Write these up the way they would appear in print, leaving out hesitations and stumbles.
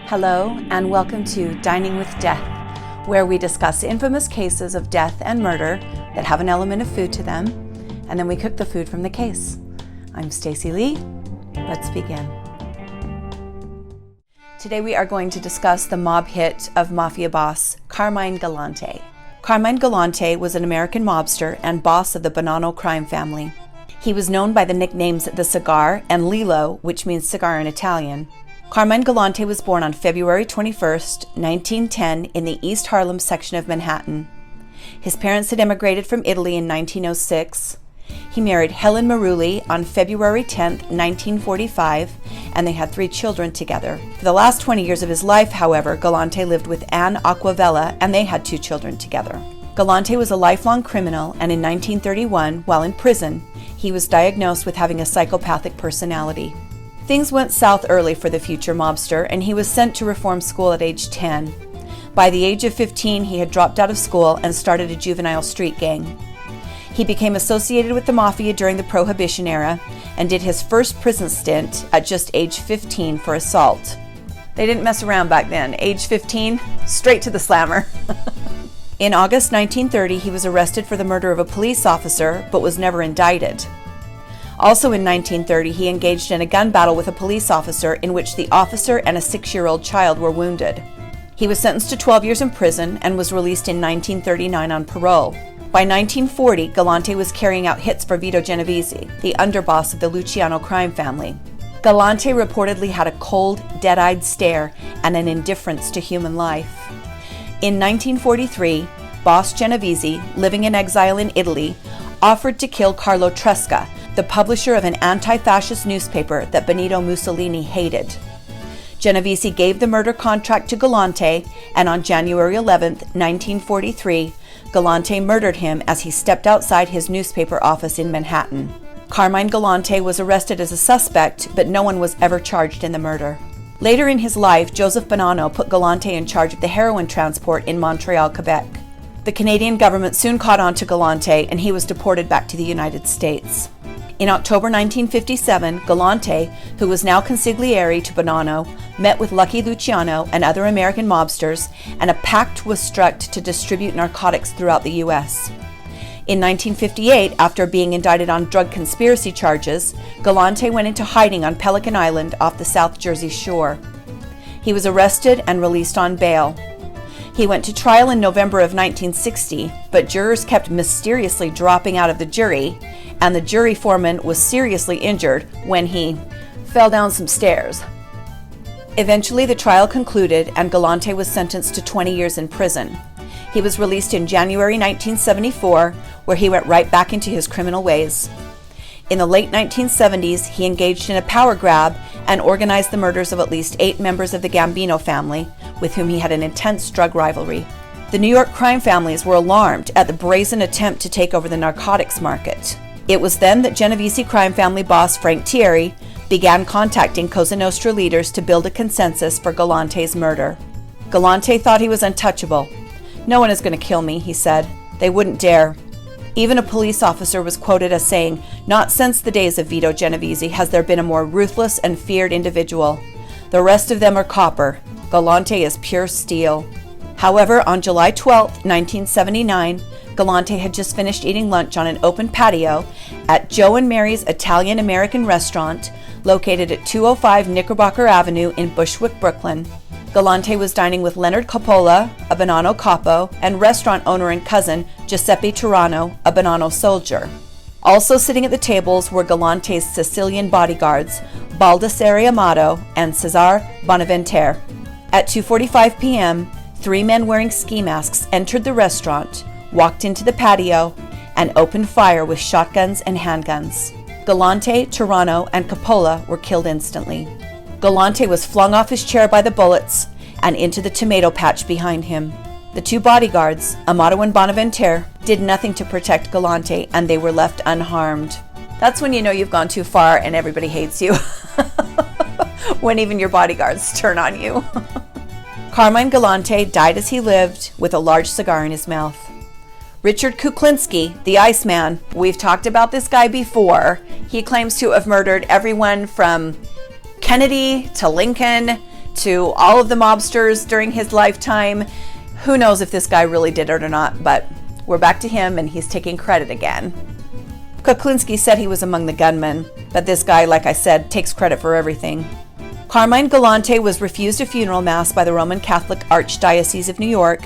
Hello, and welcome to Dining with Death, where we discuss infamous cases of death and murder that have an element of food to them, and then we cook the food from the case. I'm Stacy Lee. Let's begin. Today we are going to discuss the mob hit of Mafia boss Carmine Galante. Carmine Galante was an American mobster and boss of the Bonanno crime family. He was known by the nicknames The Cigar and Lilo, which means cigar in Italian. Carmine Galante was born on February 21st, 1910 in the East Harlem section of Manhattan. His parents had immigrated from Italy in 1906. He married Helen Marulli on February 10th, 1945, and they had 3 children together. For the last 20 years of his life, however, Galante lived with Anne Aquavella, and they had 2 children together. Galante was a lifelong criminal, and in 1931, while in prison, he was diagnosed with having a psychopathic personality. Things went south early for the future mobster, and he was sent to reform school at age 10. By the age of 15, he had dropped out of school and started a juvenile street gang. He became associated with the Mafia during the Prohibition era and did his first prison stint at just age 15 for assault. They didn't mess around back then. Age 15, straight to the slammer. In August 1930, he was arrested for the murder of a police officer, but was never indicted. Also in 1930, he engaged in a gun battle with a police officer in which the officer and a 6-year-old child were wounded. He was sentenced to 12 years in prison and was released in 1939 on parole. By 1940, Galante was carrying out hits for Vito Genovese, the underboss of the Luciano crime family. Galante reportedly had a cold, dead-eyed stare and an indifference to human life. In 1943, boss Genovese, living in exile in Italy, offered to kill Carlo Tresca, the publisher of an anti-fascist newspaper that Benito Mussolini hated. Genovese gave the murder contract to Galante, and on January 11, 1943, Galante murdered him as he stepped outside his newspaper office in Manhattan. Carmine Galante was arrested as a suspect, but no one was ever charged in the murder. Later in his life, Joseph Bonanno put Galante in charge of the heroin transport in Montreal, Quebec. The Canadian government soon caught on to Galante, and he was deported back to the United States. In October 1957, Galante, who was now consigliere to Bonanno, met with Lucky Luciano and other American mobsters, and a pact was struck to distribute narcotics throughout the U.S. In 1958, after being indicted on drug conspiracy charges, Galante went into hiding on Pelican Island off the South Jersey shore. He was arrested and released on bail. He went to trial in November of 1960, but jurors kept mysteriously dropping out of the jury, and the jury foreman was seriously injured when he fell down some stairs. Eventually, the trial concluded, and Galante was sentenced to 20 years in prison. He was released in January 1974, where he went right back into his criminal ways. In the late 1970s, he engaged in a power grab and organized the murders of at least 8 members of the Gambino family, with whom he had an intense drug rivalry. The New York crime families were alarmed at the brazen attempt to take over the narcotics market. It was then that Genovese crime family boss Frank Thierry began contacting Cosa Nostra leaders to build a consensus for Galante's murder. Galante thought he was untouchable. "No one is going to kill me," he said. "They wouldn't dare." Even a police officer was quoted as saying, "Not since the days of Vito Genovese has there been a more ruthless and feared individual. The rest of them are copper. Galante is pure steel." However, on July 12, 1979, Galante had just finished eating lunch on an open patio at Joe and Mary's Italian-American restaurant located at 205 Knickerbocker Avenue in Bushwick, Brooklyn. Galante was dining with Leonard Coppola, a Bonanno capo, and restaurant owner and cousin Giuseppe Turano, a Bonanno soldier. Also sitting at the tables were Galante's Sicilian bodyguards, Baldassare Amato and Cesare Bonaventure. At 2:45 p.m., 3 men wearing ski masks entered the restaurant, walked into the patio, and opened fire with shotguns and handguns. Galante, Turano, and Coppola were killed instantly. Galante was flung off his chair by the bullets and into the tomato patch behind him. The 2 bodyguards, Amato and Bonaventure, did nothing to protect Galante, and they were left unharmed. That's when you know you've gone too far and everybody hates you. When even your bodyguards turn on you. Carmine Galante died as he lived, with a large cigar in his mouth. Richard Kuklinski, the Iceman, we've talked about this guy before. He claims to have murdered everyone from Kennedy to Lincoln to all of the mobsters during his lifetime. Who knows if this guy really did it or not, but we're back to him and he's taking credit again. Kuklinski said he was among the gunmen, but this guy, like I said, takes credit for everything. Carmine Galante was refused a funeral mass by the Roman Catholic Archdiocese of New York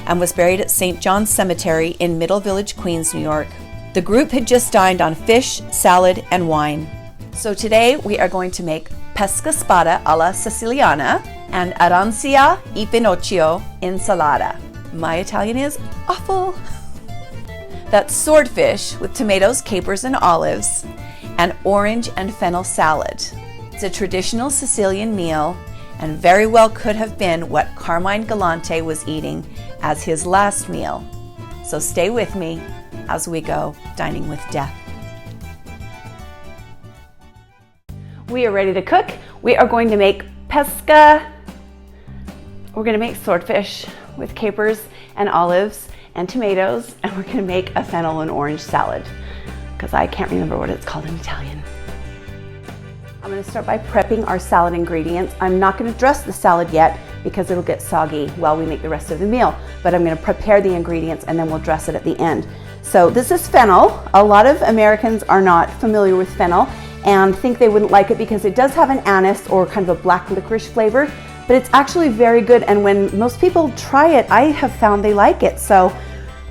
and was buried at St. John's Cemetery in Middle Village, Queens, New York. The group had just dined on fish, salad, and wine. So today we are going to make pesca spada alla siciliana and arancia e pinocchio insalata. My Italian is awful. That's swordfish with tomatoes, capers, and olives, and orange and fennel salad. It's a traditional Sicilian meal and very well could have been what Carmine Galante was eating as his last meal. So stay with me as we go dining with death. We are ready to cook. We are going to make pesca. We're going to make swordfish with capers and olives and tomatoes, and we're going to make a fennel and orange salad because I can't remember what it's called in Italian. I'm going to start by prepping our salad ingredients. I'm not going to dress the salad yet because it'll get soggy while we make the rest of the meal, but I'm going to prepare the ingredients and then we'll dress it at the end. So this is fennel. A lot of Americans are not familiar with fennel and think they wouldn't like it because it does have an anise or kind of a black licorice flavor, but it's actually very good, and when most people try it, I have found they like it. So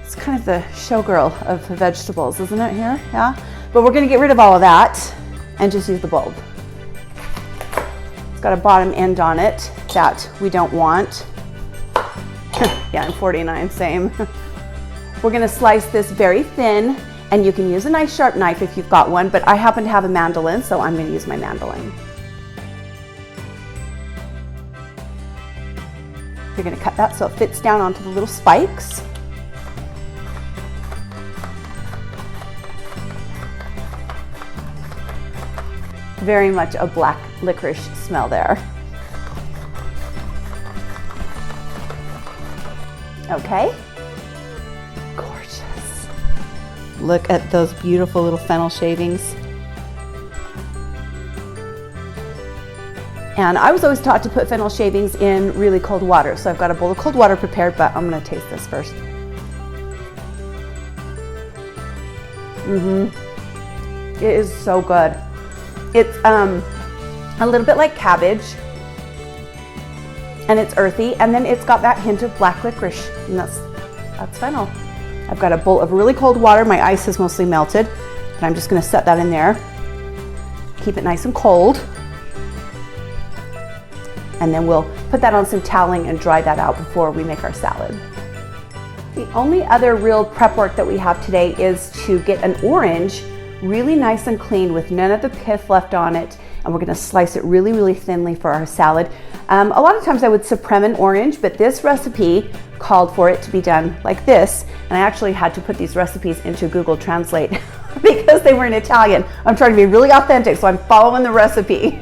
it's kind of the showgirl of the vegetables, isn't it here? Yeah. But we're going to get rid of all of that and just use the bulb. It's got a bottom end on it that we don't want. Yeah, I'm 49, same. We're going to slice this very thin, and you can use a nice sharp knife if you've got one, but I happen to have a mandolin, so I'm going to use my mandolin. You're going to cut that so it fits down onto the little spikes. Very much a black licorice smell there. Okay. Gorgeous. Look at those beautiful little fennel shavings. And I was always taught to put fennel shavings in really cold water. So I've got a bowl of cold water prepared, but I'm going to taste this first. It is so good. It's a little bit like cabbage, and it's earthy, and then it's got that hint of black licorice, and that's fennel. I've got a bowl of really cold water. My ice is mostly melted, but I'm just going to set that in there. Keep it nice and cold. And then we'll put that on some toweling and dry that out before we make our salad. The only other real prep work that we have today is to get an orange really nice and clean with none of the pith left on it, and we're going to slice it really, really thinly for our salad. A lot of times I would supreme an orange, but this recipe called for it to be done like this, and I actually had to put these recipes into Google Translate because they were in Italian. I'm trying to be really authentic, so I'm following the recipe.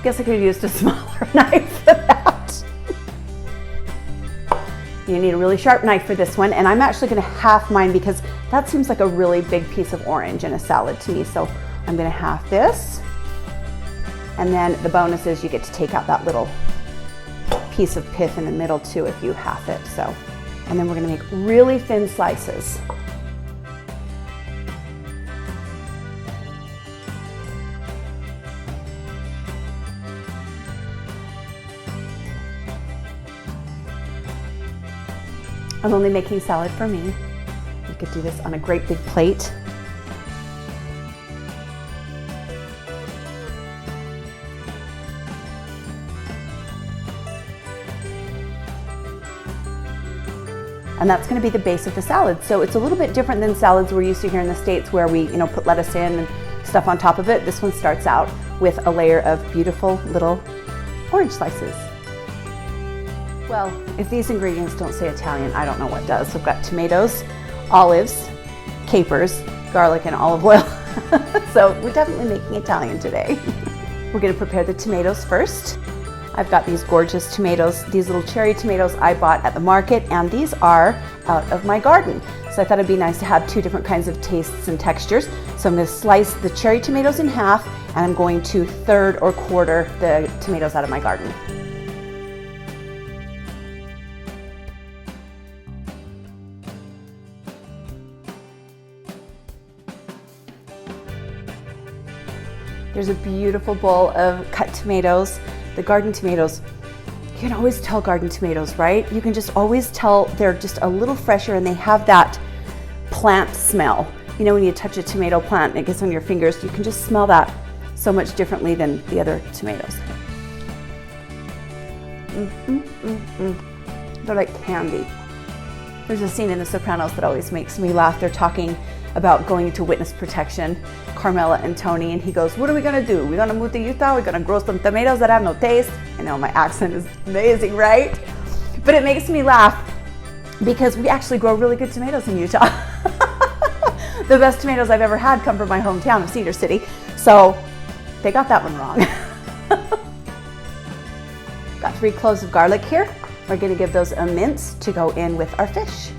Guess I could have used a smaller knife for that. You need a really sharp knife for this one, and I'm actually going to half mine because that seems like a really big piece of orange in a salad to me. So I'm going to half this, and then the bonus is you get to take out that little piece of pith in the middle too if you half it. So, and then we're going to make really thin slices. I'm only making salad for me. You could do this on a great big plate. And that's going to be the base of the salad. So it's a little bit different than salads we're used to here in the States where we, put lettuce in and stuff on top of it. This one starts out with a layer of beautiful little orange slices. Well, if these ingredients don't say Italian, I don't know what does. So I've got tomatoes, olives, capers, garlic, and olive oil. So we're definitely making Italian today. We're gonna prepare the tomatoes first. I've got these gorgeous tomatoes, these little cherry tomatoes I bought at the market, and these are out of my garden. So I thought it'd be nice to have two different kinds of tastes and textures. So I'm gonna slice the cherry tomatoes in half, and I'm going to third or quarter the tomatoes out of my garden. There's a beautiful bowl of cut tomatoes. The garden tomatoes, you can always tell garden tomatoes, right? You can just always tell they're just a little fresher and they have that plant smell. You know, when you touch a tomato plant and it gets on your fingers, you can just smell that so much differently than the other tomatoes. They're like candy. There's a scene in The Sopranos that always makes me laugh. They're talking about going into witness protection, Carmela and Tony, and he goes, what are we gonna do? We're gonna move to Utah, we're gonna grow some tomatoes that have no taste. I know my accent is amazing, right? But it makes me laugh because we actually grow really good tomatoes in Utah. The best tomatoes I've ever had come from my hometown of Cedar City. So they got that one wrong. Got 3 cloves of garlic here. We're gonna give those a mince to go in with our fish.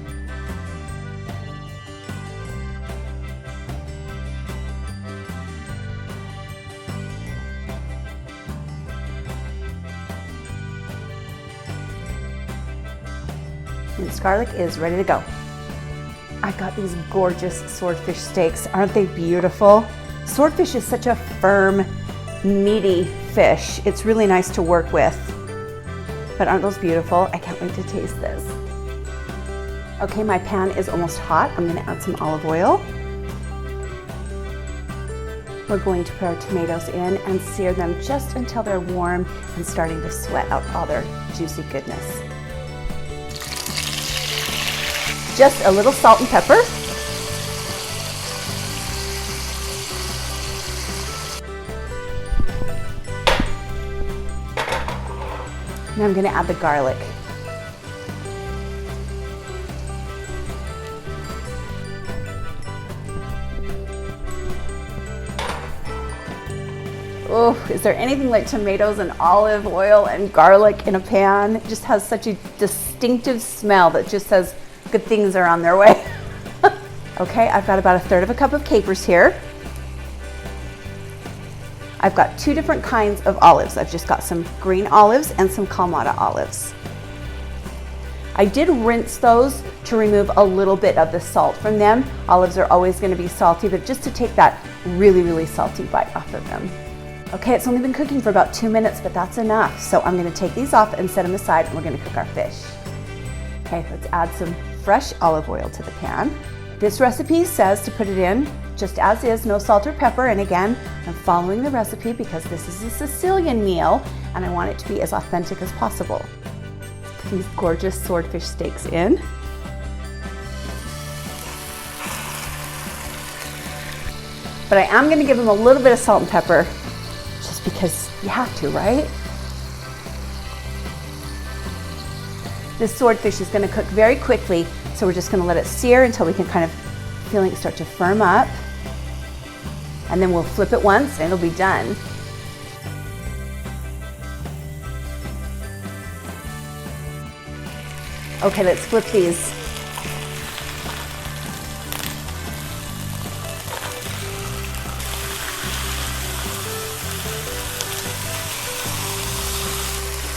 Minced garlic is ready to go. I've got these gorgeous swordfish steaks. Aren't they beautiful? Swordfish is such a firm, meaty fish. It's really nice to work with. But aren't those beautiful? I can't wait to taste this. Okay, my pan is almost hot. I'm gonna add some olive oil. We're going to put our tomatoes in and sear them just until they're warm and starting to sweat out all their juicy goodness. Just a little salt and pepper. And I'm going to add the garlic. Oh, is there anything like tomatoes and olive oil and garlic in a pan? It just has such a distinctive smell that just says good things are on their way. Okay, I've got about 1/3 cup of capers here. I've got 2 different kinds of olives. I've just got some green olives and some Kalamata olives. I did rinse those to remove a little bit of the salt from them. Olives are always going to be salty, but just to take that really, really salty bite off of them. Okay, it's only been cooking for about 2 minutes, but that's enough. So I'm going to take these off and set them aside, and we're going to cook our fish. Okay, let's add some fresh olive oil to the pan. This recipe says to put it in just as is, no salt or pepper. And again, I'm following the recipe because this is a Sicilian meal and I want it to be as authentic as possible. Put these gorgeous swordfish steaks in. But I am going to give them a little bit of salt and pepper just because you have to, right? This swordfish is going to cook very quickly, so we're just going to let it sear until we can kind of feel it start to firm up. And then we'll flip it once and it'll be done. Okay, let's flip these.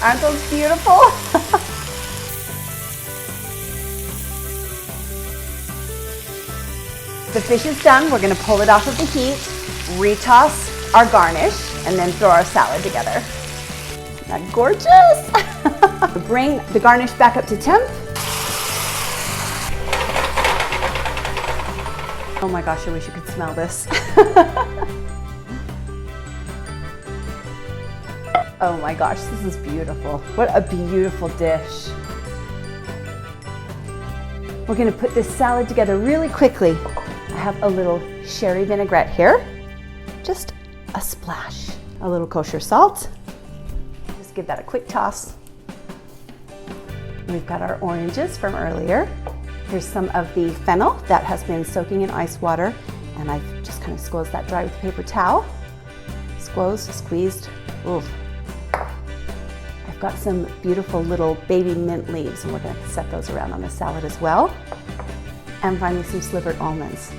Aren't those beautiful? The fish is done. We're going to pull it off of the heat, retoss our garnish, and then throw our salad together. Isn't that gorgeous? Bring the garnish back up to temp. Oh my gosh, I wish you could smell this. Oh my gosh, this is beautiful. What a beautiful dish. We're going to put this salad together really quickly. I have a little sherry vinaigrette here, just a splash, a little kosher salt. Just give that a quick toss. We've got our oranges from earlier. Here's some of the fennel that has been soaking in ice water, and I've just just kind of squoze that dry with a paper towel. Squoze, squeezed. Oof. I've got some beautiful little baby mint leaves, and we're going to set those around on the salad as well. And finally, some slivered almonds.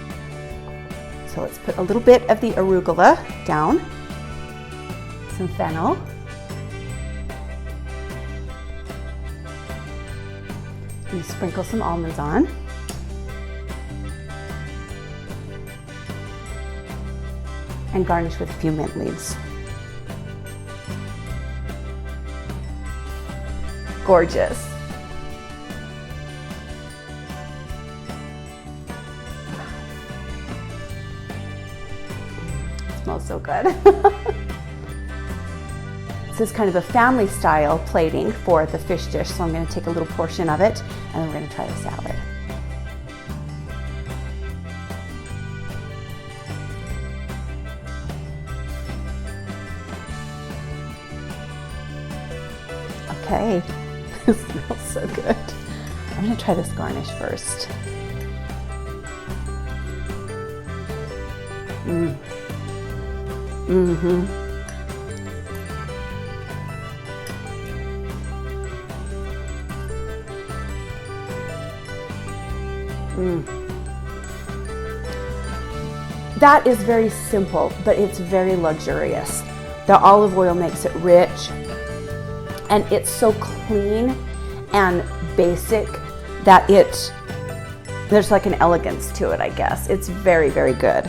So let's put a little bit of the arugula down, some fennel, and sprinkle some almonds on. And garnish with a few mint leaves. Gorgeous. It smells so good. This is kind of a family style plating for the fish dish, so I'm going to take a little portion of it and then we're going to try the salad. Okay, it smells so good. I'm going to try this garnish first. That is very simple, but it's very luxurious. The olive oil makes it rich, and it's so clean and basic that there's like an elegance to it, I guess. It's very, very good.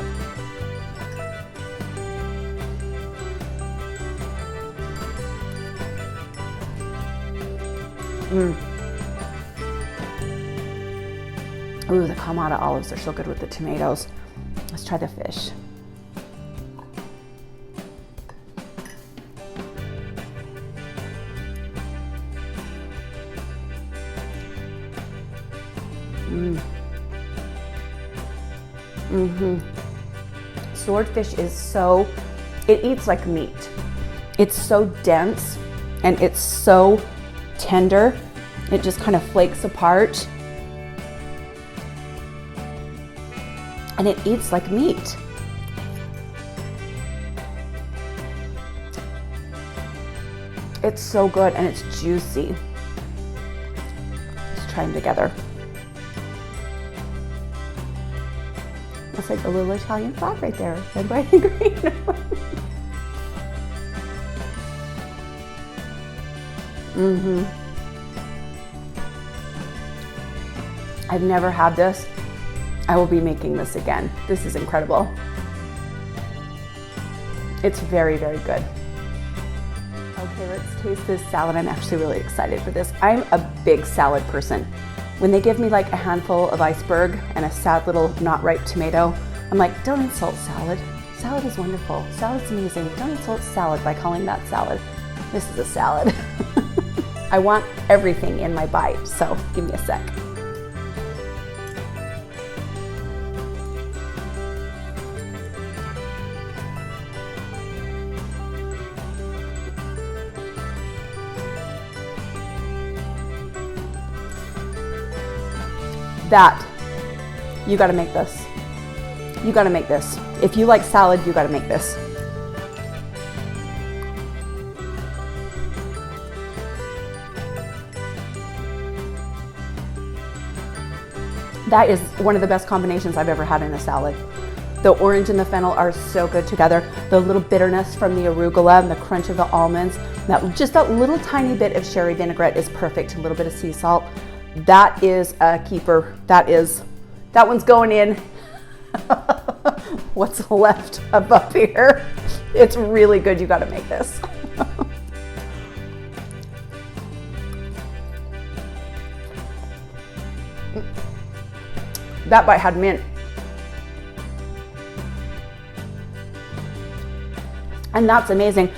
Ooh, the Kalamata olives are so good with the tomatoes. Let's try the fish. Swordfish is it eats like meat. It's so dense and it's so tender. It just kind of flakes apart. And it eats like meat. It's so good and it's juicy. Let's try them together. It's like a little Italian flag right there, red, white, and green. I've never had this. I will be making this again. This is incredible. It's very, very good. Okay, let's taste this salad. I'm actually really excited for this. I'm a big salad person. When they give me like a handful of iceberg and a sad little not ripe tomato, I'm like, don't insult salad. Salad is wonderful. Salad's amazing. Don't insult salad by calling that salad. This is a salad. I want everything in my bite, so give me a sec. You gotta make this. You gotta make this. If you like salad, you gotta make this. That is one of the best combinations I've ever had in a salad. The orange and the fennel are so good together. The little bitterness from the arugula and the crunch of the almonds, just that little tiny bit of sherry vinaigrette is perfect. A little bit of sea salt. That is a keeper. That one's going in. What's left of up here? It's really good. You got to make this. That bite had mint. And that's amazing.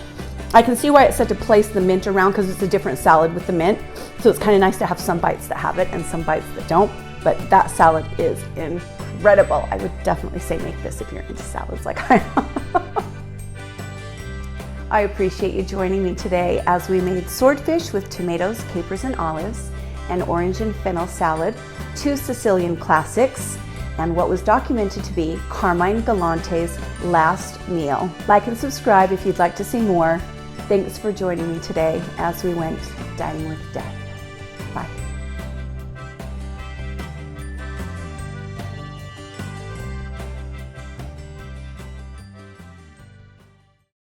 I can see why it said to place the mint around, because it's a different salad with the mint. So it's kind of nice to have some bites that have it and some bites that don't. But that salad is incredible. I would definitely say make this if you're into salads like I am. I appreciate you joining me today as we made swordfish with tomatoes, capers, and olives, and orange and fennel salad, two Sicilian classics. and what was documented to be Carmine Galante's last meal. Like and subscribe if you'd like to see more. Thanks for joining me today as we went dining with death. Bye.